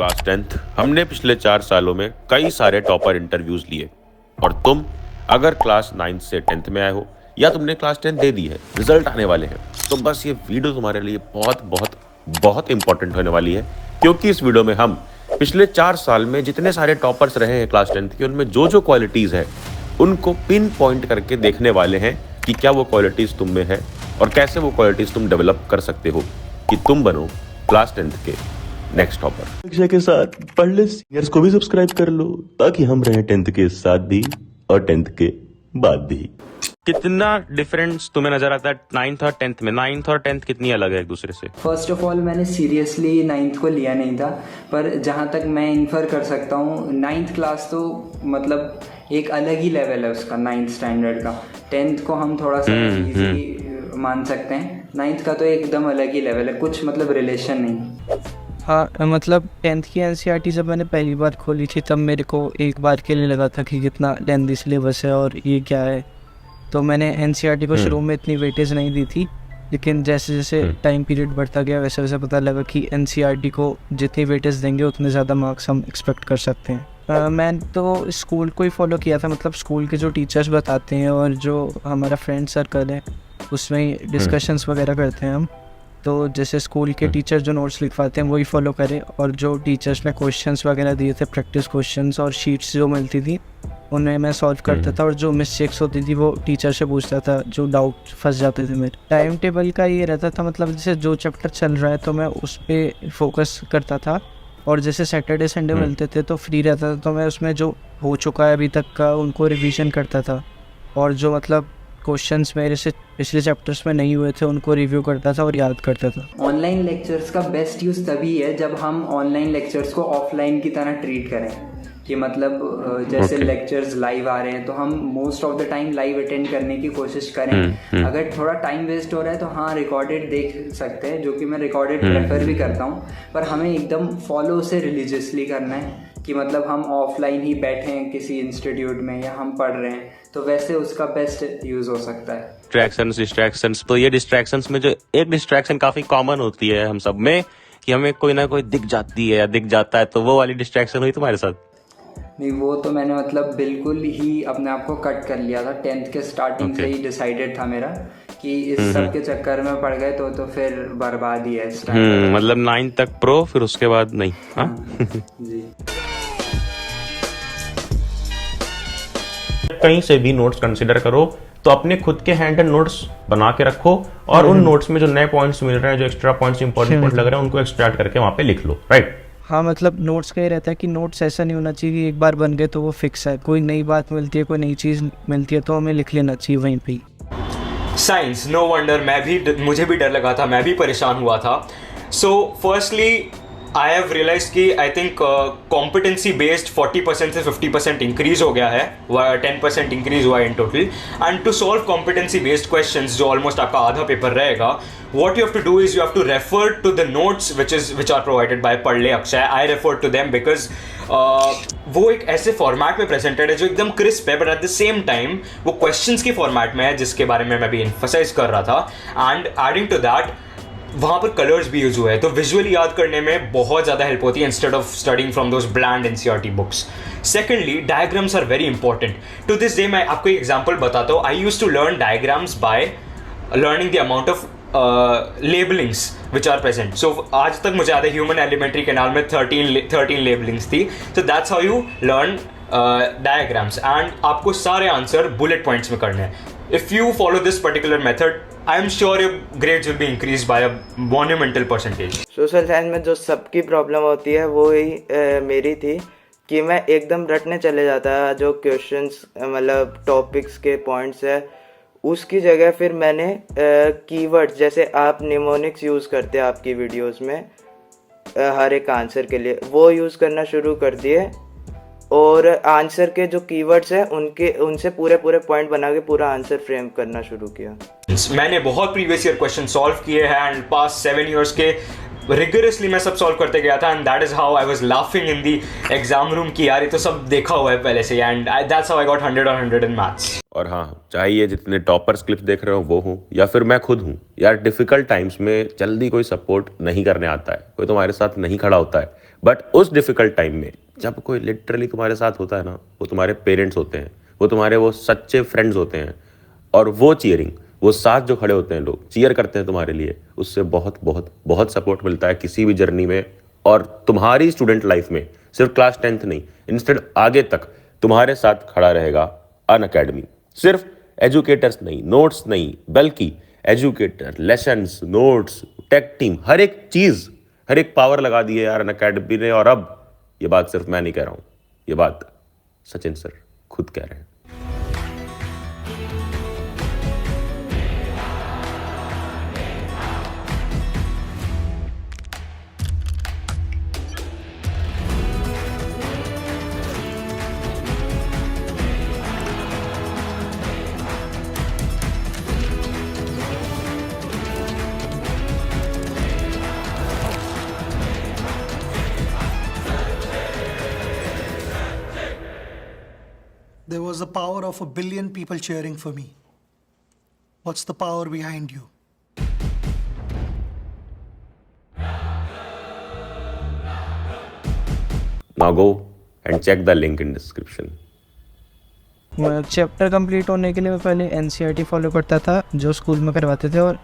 Class 10th हमने पिछले 4 सालों में कई सारे टॉपर इंटरव्यूज लिए और तुम अगर क्लास 9th से 10th में आए हो या तुमने क्लास 10 दे दी है, रिजल्ट आने वाले हैं, तो बस ये वीडियो तुम्हारे लिए बहुत बहुत बहुत इंपॉर्टेंट होने वाली है, क्योंकि इस वीडियो में हम पिछले 4 साल में जितने सारे टॉपर्स रहे हैं क्लास 10th के, उनमें जो जो क्वालिटीज है उनको पिन पॉइंट करके देखने वाले हैं कि क्या वो क्वालिटीज तुम में है और कैसे वो क्वालिटीज तुम डेवलप कर सकते हो कि तुम बनो क्लास 10th के नेक्स्ट टॉपर। शिक्षा के साथ पढ़ ले सीनियर्स को भी सब्सक्राइब कर लो ताकि हम रहें 10th के साथ भी और 10th के बाद भी। कितना डिफरेंस तुम्हें नजर आता है 9th और 10th में? 9th और 10th कितनी अलग है एक दूसरे से? फर्स्ट ऑफ ऑल मैंने सीरियसली 9th को लिया नहीं था, पर जहाँ तक मैं इन्फर कर सकता हूँ 9th क्लास तो मतलब एक अलग ही लेवल है उसका 9th स्टैंडर्ड का। 10th को हम थोड़ा सा इजी मान सकते हैं, 9th का तो एकदम अलग ही लेवल है, कुछ मतलब रिलेशन नहीं। हाँ मतलब 10th की एनसीईआरटी जब मैंने पहली बार खोली थी तब मेरे को एक बार के लिए लगा था कि कितना लेंथी सिलेबस है और ये क्या है, तो मैंने एनसीईआरटी को शुरू में इतनी वेटेज नहीं दी थी। लेकिन जैसे जैसे टाइम पीरियड बढ़ता गया वैसे वैसे पता लगा कि एनसीईआरटी को जितनी वेटेज देंगे उतने ज़्यादा मार्क्स हम एक्सपेक्ट कर सकते हैं। मैंने तो स्कूल को ही फॉलो किया था, मतलब स्कूल के जो टीचर्स बताते हैं और जो हमारा फ्रेंड सर्कल है उसमें ही डिस्कशंस वगैरह करते हैं हम। तो जैसे स्कूल के टीचर जो नोट्स लिखवाते हैं वही फॉलो करें, और जो टीचर्स ने क्वेश्चंस वगैरह दिए थे, प्रैक्टिस क्वेश्चंस और शीट्स जो मिलती थी उन्हें मैं सॉल्व करता था, और जो मिस्टेक्स होती थी वो टीचर से पूछता था, जो डाउट फंस जाते थे मेरे। टाइम टेबल का ये रहता था, मतलब जैसे जो चैप्टर चल रहा है तो मैं उस पर फोकस करता था, और जैसे सैटरडे संडे मिलते थे तो फ्री रहता था तो मैं उसमें जो हो चुका है अभी तक का उनको रिवीजन करता था, और जो मतलब क्वेश्चंस मेरे से पिछले चैप्टर्स में नहीं हुए थे उनको रिव्यू करता था और याद करता था। ऑनलाइन लेक्चर्स का बेस्ट यूज़ तभी है जब हम ऑनलाइन लेक्चर्स को ऑफलाइन की तरह ट्रीट करें, कि मतलब जैसे लेक्चर्स लाइव आ रहे हैं तो हम most of the time live attend करने की कोशिश करें। अगर थोड़ा टाइम वेस्ट हो रहा है तो हाँ रिकॉर्डेड देख सकते हैं, जो कि मैं रिकॉर्डेड प्रेफर भी करता हूँ, पर हमें एकदम फॉलो उसे रिलीजियसली करना है कि मतलब हम ऑफलाइन ही बैठे हैं किसी इंस्टीट्यूट में या हम पढ़ रहे हैं, तो वैसे उसका बेस्ट यूज़ हो सकता है। डिस्ट्रैक्शंस तो ये डिस्ट्रैक्शंस में जो एक डिस्ट्रैक्शन काफी कॉमन होती है हम सब में कि हमें कोई ना कोई दिख जाती है या दिख जाता है, तो वो वाली डिस्ट्रैक्शन हुई तुम्हारे साथ? नहीं, वो तो मैंने मतलब बिल्कुल ही अपने आप को कट कर लिया था। 10th के स्टार्टिंग से ही डिसाइडेड था मेरा कि इस सब के चक्कर में पड़ गए तो फिर बर्बाद ही है इस टाइम। मतलब 9th तक प्रो, फिर उसके बाद नहीं। हाँ जी। कहीं से भी नोट्स कंसीडर करो तो अपने खुद के हैंड एंड नोट्स बना के रखो, और उन नोट्स में जो नए पॉइंट्स मिल रहे हैं, जो एक्स्ट्रा पॉइंट्स इंपॉर्टेंट पॉइंट लग रहे हैं, उनको एक्सट्रैक्ट करके वहां पे लिख लो, राइट? हाँ मतलब नोट्स का ये रहता है कि नोट्स ऐसा नहीं होना चाहिए कि एक बार बन गए तो वो फिक्स है, कोई नई बात मिलती है, कोई नई चीज़ मिलती है तो हमें लिख लेना चाहिए वहीं पे। साइंस, नो वंडर मुझे भी डर लगा था, मैं भी परेशान हुआ था। So firstly I have realise कि आई थिंक कॉम्पिटेंसी बेस्ड 40% से 50% इंक्रीज हो गया है, 10% इंक्रीज हुआ है in total. And to solve competency based questions, जो ऑलमोस्ट आपका आधा पेपर रहेगा, what you have to do is you have to refer to the notes which are provided by पढ़ले Akshay. I refer to them because वो एक ऐसे format में presented है जो एकदम क्रिस्प है, but at the same time वो क्वेश्चंस की फॉर्मेट में है, जिसके बारे में मैं भी एम्फसाइज कर रहा था। एंड एडिंग टू दैट वहाँ पर कलर्स भी यूज हुए हैं, तो विजुअली याद करने में बहुत ज़्यादा हेल्प होती है instead of studying from those bland NCERT books. Secondly, diagrams are very important. To this day मैं आपको एक एग्जाम्पल बताता हूँ। I use to learn diagrams by learning the amount of labelings which are present. So आज तक मुझे याद है ह्यूमन एलिमेंट्री कैनाल में 13 लेबलिंग्स थी। So that's how you learn diagrams, and आपको सारे आंसर बुलेट पॉइंट्स में करने हैं। If you follow this particular method, I am sure your grades will be increased by a monumental percentage. Social science में जो सबकी problem होती है वो ही मेरी थी कि मैं एकदम रटने चले जाता है जो क्वेश्चंस, मतलब टॉपिक्स के पॉइंट्स है, उसकी जगह फिर मैंने कीवर्ड्स, जैसे आप निमोनिक्स यूज़ करते हैं आपकी वीडियोस में हर एक आंसर के लिए, वो यूज़ करना शुरू कर दिए, और आंसर के जो कीवर्ड्स हैं उनसे पूरे पॉइंट बना के पूरा आंसर फ्रेम करना शुरू किया। मैंने बहुत प्रीवियस ईयर क्वेश्चन सॉल्व किए हैं, एंड पास्ट 7 इयर्स के रिगरसली मैं सब सॉल्व करते गया था, and that is how I was laughing in the exam room की यार ये तो सब देखा हुआ है पहले से, and that's how I got 100 और 100 इन मैथ्स। और हाँ, चाहे ये जितने टॉपर्स क्लिप्स देख रहे हो वो हूँ या फिर मैं खुद हूँ यार, डिफिकल्ट टाइम्स में जल्दी कोई सपोर्ट नहीं करने आता है, कोई तुम्हारे साथ नहीं खड़ा होता है, बट उस डिफिकल्ट टाइम में जब कोई लिटरली तुम्हारे साथ होता है ना, वो तुम्हारे पेरेंट्स होते हैं, वो तुम्हारे वो सच्चे फ्रेंड्स होते हैं, और वो चीयरिंग, वो साथ जो खड़े होते हैं, लोग चीयर करते हैं तुम्हारे लिए, उससे बहुत बहुत बहुत सपोर्ट मिलता है किसी भी जर्नी में। और तुम्हारी स्टूडेंट लाइफ में सिर्फ क्लास 10th नहीं, इंस्टेड आगे तक तुम्हारे साथ खड़ा रहेगा अनअकैडमी। सिर्फ एजुकेटर्स नहीं, नोट्स नहीं, बल्कि educator, lessons, notes, tech team, हर एक चीज, हर एक पावर लगा दी है यार अनअकैडमी ने। और अब ये बात सिर्फ मैं नहीं कह रहा हूं, ये बात सचिन सर खुद कह रहे हैं। There was the power of 1 billion people cheering for me. What's the power behind you? Now go and check the link in description. Chapter complete होने के लिए मैं पहले एनसीईआरटी फॉलो करता था जो स्कूल में करवाते थे, और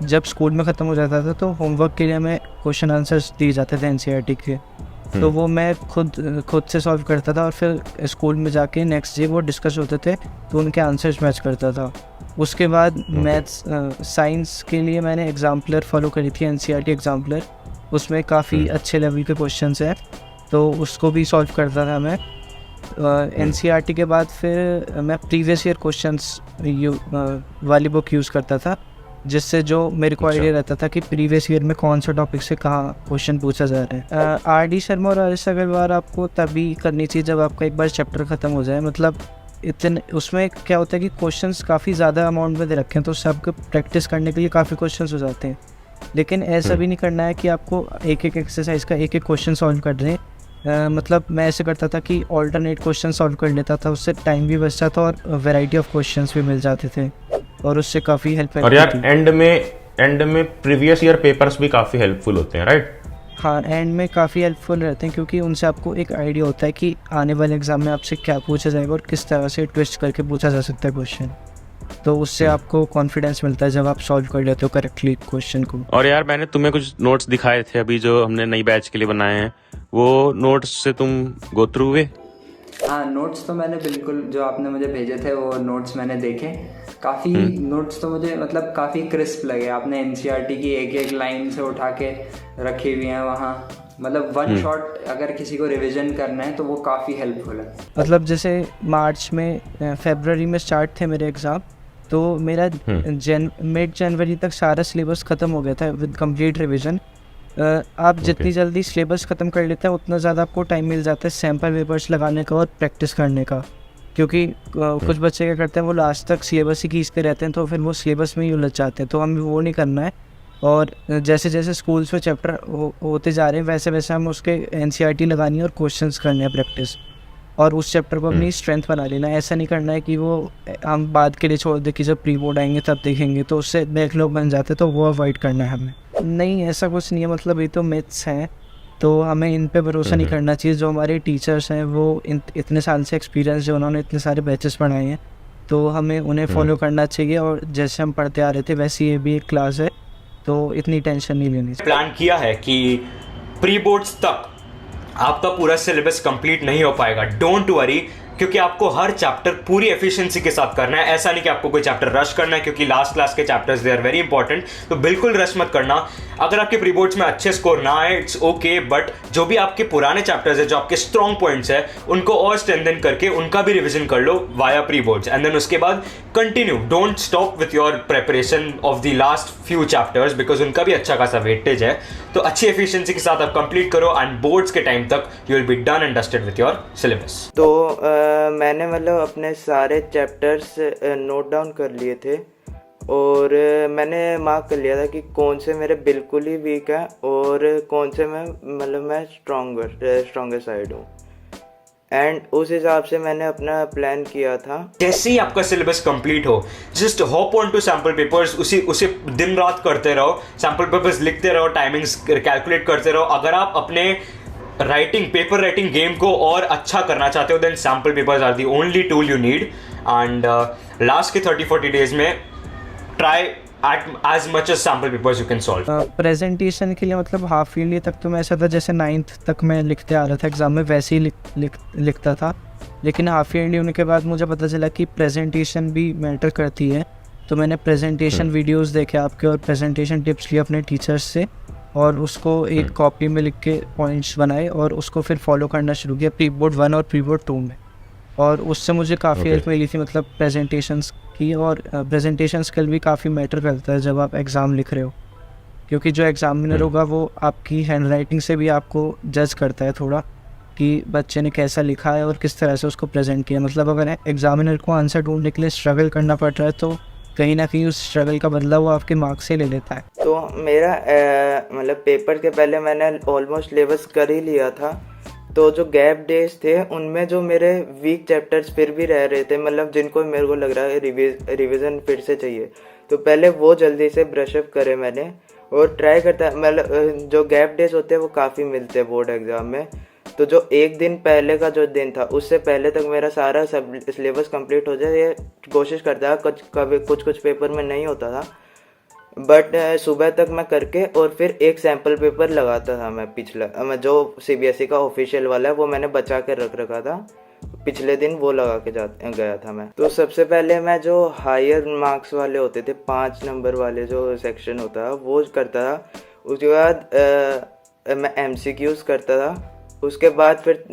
जब स्कूल में ख़त्म हो जाता था तो होमवर्क के लिए हमें क्वेश्चन आंसर्स दिए जाते थे एनसीईआरटी के, तो वो मैं खुद से सॉल्व करता था, और फिर स्कूल में जाके नेक्स्ट डे वो डिस्कस होते थे तो उनके आंसर्स मैच करता था। उसके बाद मैथ्स साइंस के लिए मैंने एग्जाम्पलर फॉलो करी थी, एनसीईआरटी एग्जाम्पलर, उसमें काफ़ी अच्छे लेवल के क्वेश्चंस हैं तो उसको भी सॉल्व करता था मैं। एनसीईआरटी के बाद फिर मैं प्रीवियस ईयर क्वेश्चंस वाली बुक यूज़ करता था, जिससे जो मेरे को आइडिया रहता था कि प्रीवियस ईयर में कौन सा टॉपिक से कहाँ क्वेश्चन पूछा जा रहा है। आर.डी. शर्मा और आर.एस. अग्रवाल आपको तभी करनी चाहिए जब आपका एक बार चैप्टर ख़त्म हो जाए, मतलब इतने उसमें क्या होता है कि क्वेश्चंस काफ़ी ज़्यादा अमाउंट में दे रखे हैं तो सबको प्रैक्टिस करने के लिए काफ़ी क्वेश्चंस हो जाते हैं, लेकिन ऐसा भी नहीं करना है कि आपको एक एक एक्सरसाइज का एक एक क्वेश्चन सॉल्व कर दें। मतलब मैं ऐसे करता था कि ऑल्टरनेट क्वेश्चन सॉल्व कर लेता था, उससे टाइम भी बचता था और वैरायटी ऑफ क्वेश्चंस भी मिल जाते थे और उससे काफ़ी हेल्प और यार एंड में प्रीवियस ईयर पेपर्स भी काफ़ी हेल्पफुल होते हैं, राइट? हाँ, एंड में काफ़ी हेल्पफुल रहते हैं क्योंकि उनसे आपको एक आइडिया होता है कि आने वाले एग्ज़ाम में आपसे क्या पूछा जाएगा और किस तरह से ट्विस्ट करके पूछा जा सकता है क्वेश्चन, तो उससे आपको कॉन्फिडेंस मिलता है जब आप सॉल्व कर लेते हो करेक्टली क्वेश्चन को। और यार मैंने तुम्हें कुछ नोट्स दिखाए थे अभी जो हमने नई बैच के लिए बनाए हैं, वो नोट्स से तुम गो थ्रू हुए? हाँ, नोट्स तो मैंने बिल्कुल, जो आपने मुझे भेजे थे वो नोट्स मैंने देखे, काफ़ी नोट्स तो मुझे मतलब काफ़ी क्रिस्प लगे। आपने एनसीईआरटी की एक एक लाइन से उठा के रखी हुई हैं वहाँ, मतलब वन शॉट अगर किसी को रिवीजन करना है तो वो काफ़ी हेल्पफुल है। मतलब जैसे मार्च में फरवरी में स्टार्ट थे मेरे एग्ज़ाम, तो मेरा मिड जनवरी तक सारा सिलेबस ख़त्म हो गया था विद कंप्लीट रिवीजन। आप जितनी जल्दी सिलेबस ख़त्म कर लेते हैं उतना ज़्यादा आपको टाइम मिल जाता है सैम्पल पेपर्स लगाने का और प्रैक्टिस करने का, क्योंकि कुछ बच्चे क्या करते हैं वो लास्ट तक सिलेबस ही खींचते रहते हैं तो फिर वो सिलेबस में ही उलझ जाते हैं, तो हमें वो नहीं करना है। और जैसे जैसे स्कूल्स में चैप्टर होते जा रहे हैं वैसे वैसे हम उसके एनसीईआरटी लगानी है और क्वेश्चंस करने हैं प्रैक्टिस, और उस चैप्टर को अपनी स्ट्रेंथ बना लेना है। ऐसा नहीं करना है कि वो हम बाद के लिए छोड़ दें कि जब प्री बोर्ड आएंगे तब देखेंगे, तो उससे बैकलॉग बन जाते तो वो अवॉइड करना है हमें। नहीं, ऐसा कुछ नहीं है, मतलब ये तो मिथ्स हैं तो हमें इन पे भरोसा नहीं करना चाहिए। जो हमारे टीचर्स हैं वो इतने साल से एक्सपीरियंस, जो उन्होंने इतने सारे बैचेस पढ़ाए हैं तो हमें उन्हें फॉलो करना चाहिए, और जैसे हम पढ़ते आ रहे थे वैसे ये भी एक क्लास है तो इतनी टेंशन नहीं लेनी चाहिए। प्लान किया है कि प्री बोर्ड्स तक आपका पूरा सिलेबस कंप्लीट नहीं हो पाएगा, डोंट वरी, क्योंकि आपको हर चैप्टर पूरी एफिशिएंसी के साथ करना है। ऐसा नहीं कि आपको कोई चैप्टर रश करना है, क्योंकि लास्ट क्लास के chapters they are very important, तो बिल्कुल रश मत करना। अगर आपके प्री बोर्ड्स में अच्छे स्कोर ना आए इट्स ओके, बट जो भी आपके पुराने चैप्टर्स है, जो आपके स्ट्रॉन्ग पॉइंट्स है, उनको और स्ट्रेंथन करके उनका भी रिविजन कर लो via pre boards, and then उसके बाद continue, don't stop with your preparation of the last few chapters, because उनका भी अच्छा खासा वेटेज है। तो अच्छी एफिशिएंसी के साथ आप कंप्लीट करो एंड बोर्ड्स के टाइम तक you will be done and dusted with your syllabus. तो मैंने मतलब अपने सारे चैप्टर्स नोट डाउन कर लिए थे और मैंने मार्क कर लिया था कि कौन से मेरे बिल्कुल ही वीक है और कौन से मैं स्ट्रॉन्गर साइड हूँ, एंड उस हिसाब से मैंने अपना प्लान किया था। जैसे ही आपका सिलेबस कंप्लीट हो, just hop on to sample papers, उसे दिन रात करते रहो, सैम्पल पेपर्स लिखते रहो, टाइमिंग्स कैलकुलेट करते रहो। अगर आप अपने पेपर राइटिंग गेम को और अच्छा करना चाहते हो, then sample papers are the only tool you need. And last के 30-40 डेज में try as much as sample papers you can solve. Presentation के लिए मतलब हाफ ईयरली तक तो मैं ऐसा था जैसे 9th तक मैं लिखते आ रहा था एग्ज़ाम में, वैसे ही लिखता था. लेकिन हाफ ईयरली होने के बाद मुझे पता चला कि प्रेजेंटेशन भी मैटर करती है. तो मैंने प्रेजेंटेशन वीडियोस देखे आपके और प्रेजेंटेशन टिप्स लिए अपने टीचर्स से, और उसको एक कॉपी में लिख के पॉइंट्स बनाए और उसको फिर फॉलो करना शुरू किया प्री बोर्ड 1 और प्री बोर्ड 2 में. और उससे मुझे काफ़ी हेल्प मिली थी मतलब प्रेजेंटेशंस की. और प्रेजेंटेशन स्किल भी काफ़ी मैटर करता है जब आप एग्ज़ाम लिख रहे हो, क्योंकि जो एग्ज़ामिनर होगा वो आपकी हैंड राइटिंग से भी आपको जज करता है थोड़ा कि बच्चे ने कैसा लिखा है और किस तरह से उसको प्रेजेंट किया. मतलब अगर एग्ज़ामिनर को आंसर ढूंढने के लिए स्ट्रगल करना पड़ रहा है तो कहीं ना कहीं उस स्ट्रगल का बदला वो आपके मार्क्स से ले लेता है. तो मेरा मतलब पेपर के पहले मैंने ऑलमोस्ट सिलेबस कर ही लिया था. तो जो गैप डेज थे उनमें जो मेरे वीक चैप्टर्स फिर भी रह रहे थे, मतलब जिनको मेरे को लग रहा है रिवीजन फिर से चाहिए, तो पहले वो जल्दी से ब्रशअप करे मैंने. और ट्राई करता, मतलब जो गैप डेज होते हैं वो काफ़ी मिलते हैं बोर्ड एग्ज़ाम में. तो जो एक दिन पहले का जो दिन था उससे पहले तक मेरा सारा सब सिलेबस कंप्लीट हो जाए ये कोशिश करता था. कुछ पेपर में नहीं होता था, बट सुबह तक मैं करके और फिर एक सैम्पल पेपर लगाता था. मैं पिछला जो CBSE का ऑफिशियल वाला है वो मैंने बचा के रख रखा था, पिछले दिन वो लगा के गया था मैं. तो सबसे पहले मैं जो हायर मार्क्स वाले होते थे 5 नंबर वाले जो सेक्शन होता है वो करता था. उसके बाद मैं MCQs करता था. उसके बाद फिर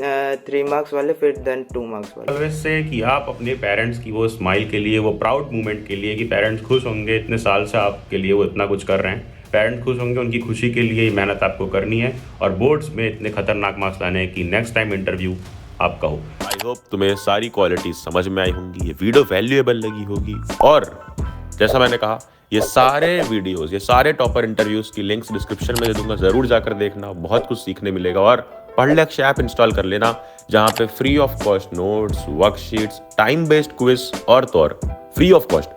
3 मार्क्स वाले, फिर देन 2 मार्क्स वाले. वैसे कि आप अपने पेरेंट्स की वो स्माइल के लिए, वो प्राउड मोमेंट के लिए कि पेरेंट्स खुश होंगे, इतने साल से आपके लिए वो इतना कुछ कर रहे हैं, पेरेंट्स खुश होंगे, उनकी खुशी के लिए मेहनत आपको करनी है और बोर्ड्स में इतने खतरनाक मार्क्स लाने हैं कि नेक्स्ट टाइम इंटरव्यू आपका हो. आई होप तुम्हें सारी क्वालिटीज समझ में आई होंगी, ये वीडियो वैल्यूएबल लगी होगी. और जैसा मैंने कहा, ये सारे वीडियोस, ये सारे टॉपर इंटरव्यूज की लिंक्स डिस्क्रिप्शन में दे दूंगा, जरूर जाकर देखना, बहुत कुछ सीखने मिलेगा. और पढ़लेक्स ऐप इंस्टॉल कर लेना, जहां पे free of cost notes, worksheets, time based quiz और तो और free of cost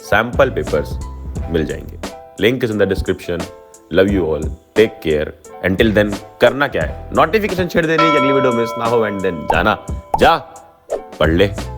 sample papers मिल जाएंगे. Link is in the description. Love you all, take care. Until then करना क्या है, नोटिफिकेशन छेड़ देनी कि अगली वीडियो मिस ना हो, एंड देन जा पढ़ ले.